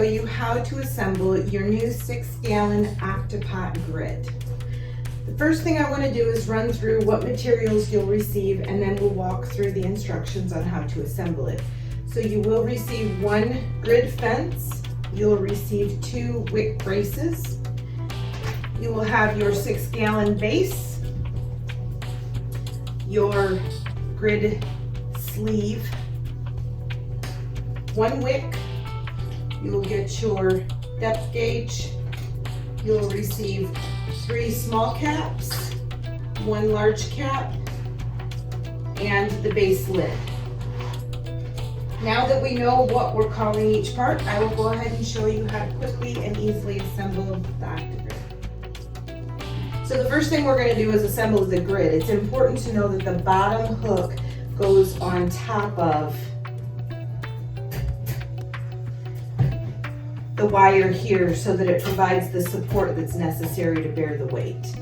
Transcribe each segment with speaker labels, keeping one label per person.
Speaker 1: you how to assemble your new 6-gallon Octopot grid. The first thing I want to do is run through what materials you'll receive, and then we'll walk through the instructions on how to assemble it. So you will receive 1 grid fence, you'll receive 2 Wick braces, you will have your 6-gallon base, your grid sleeve, 1 wick, you will get your depth gauge, you'll receive 3 small caps, 1 large cap, and the base lid. Now that we know what we're calling each part, I will go ahead and show you how to quickly and easily assemble the OctoGrid. So the first thing we're going to do is assemble the grid. It's important to know that the bottom hook goes on top of the wire here so that it provides the support that's necessary to bear the weight.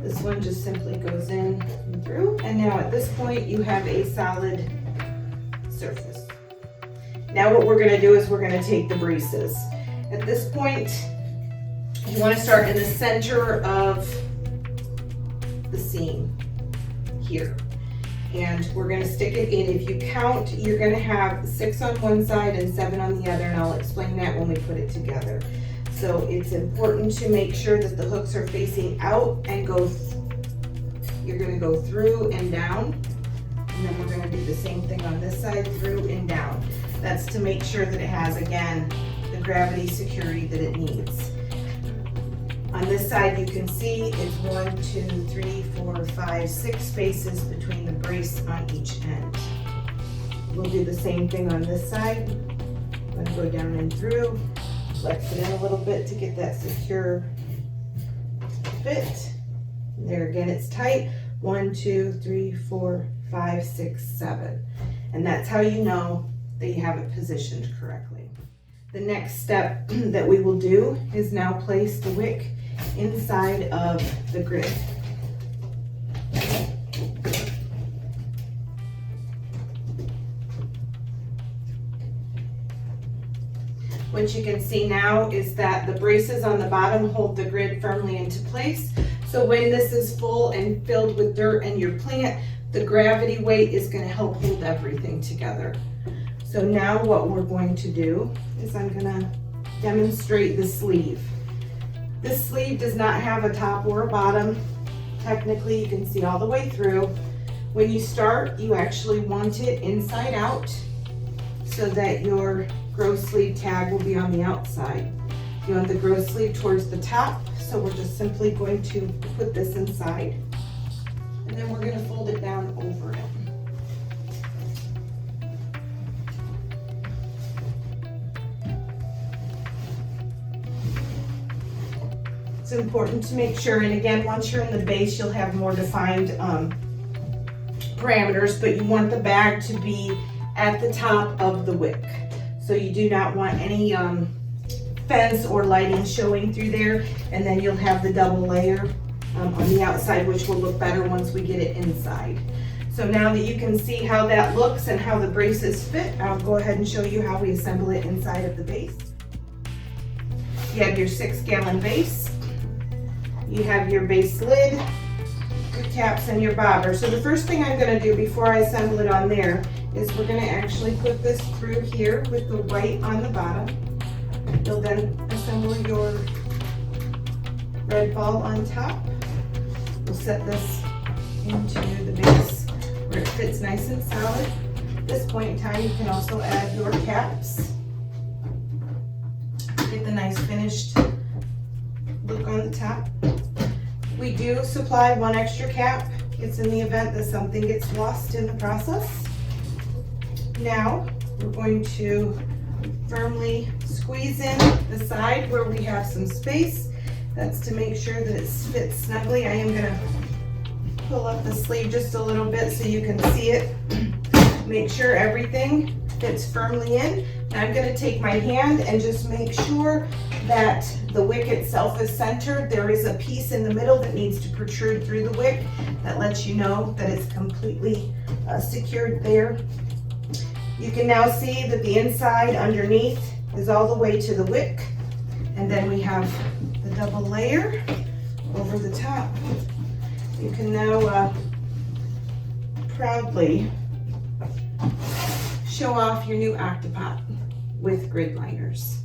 Speaker 1: This one just simply goes in and through, and now at this point you have a solid surface. Now what we're going to do is we're going to take the braces. At this point, you want to start in the center of the seam here. And we're going to stick it in. If you count, you're going to have 6 on one side and 7 on the other, and I'll explain that when we put it together. So it's important to make sure that the hooks are facing out and you're going to go through and down, and then we're going to do the same thing on this side, through and down. That's to make sure that it has, again, the gravity security that it needs. On this side, you can see it's 1, 2, 3, 4, 5, 6 spaces between the brace on each end. We'll do the same thing on this side. I'm going to go down and through, flex it in a little bit to get that secure fit. And there again, it's tight. 1, 2, 3, 4, 5, 6, 7. And that's how you know that you have it positioned correctly. The next step that we will do is now place the wick inside of the grid. What you can see now is that the braces on the bottom hold the grid firmly into place. So when this is full and filled with dirt and your plant, the gravity weight is going to help hold everything together. So now what we're going to do is I'm going to demonstrate the sleeve. This sleeve does not have a top or a bottom. Technically, you can see all the way through. When you start, you actually want it inside out so that your gross sleeve tag will be on the outside. You want the gross sleeve towards the top, so we're just simply going to put this inside, and then we're going to fold it down over it. It's important to make sure, and again, once you're in the base, you'll have more defined parameters, but you want the bag to be at the top of the wick. So you do not want any fence or lighting showing through there, and then you'll have the double layer on the outside, which will look better once we get it inside. So now that you can see how that looks and how the braces fit, I'll go ahead and show you how we assemble it inside of the base. You have your 6-gallon base. You have your base lid, your caps, and your bobber. So the first thing I'm going to do before I assemble it on there is we're going to actually put this through here with the white on the bottom. You'll then assemble your red ball on top. We'll set this into the base where it fits nice and solid. At this point in time, you can also add your caps. Get the nice finished look on the top. We do supply 1 extra cap. It's in the event that something gets lost in the process. Now we're going to firmly squeeze in the side where we have some space. That's to make sure that it fits snugly. I am going to pull up the sleeve just a little bit so you can see it. Make sure everything fits firmly in. Now I'm going to take my hand and just make sure that the wick itself is centered. There is a piece in the middle that needs to protrude through the wick. That lets you know that it's completely secured there. You can now see that the inside underneath is all the way to the wick, and then we have the double layer over the top. You can now proudly show off your new Octopot with grid liners.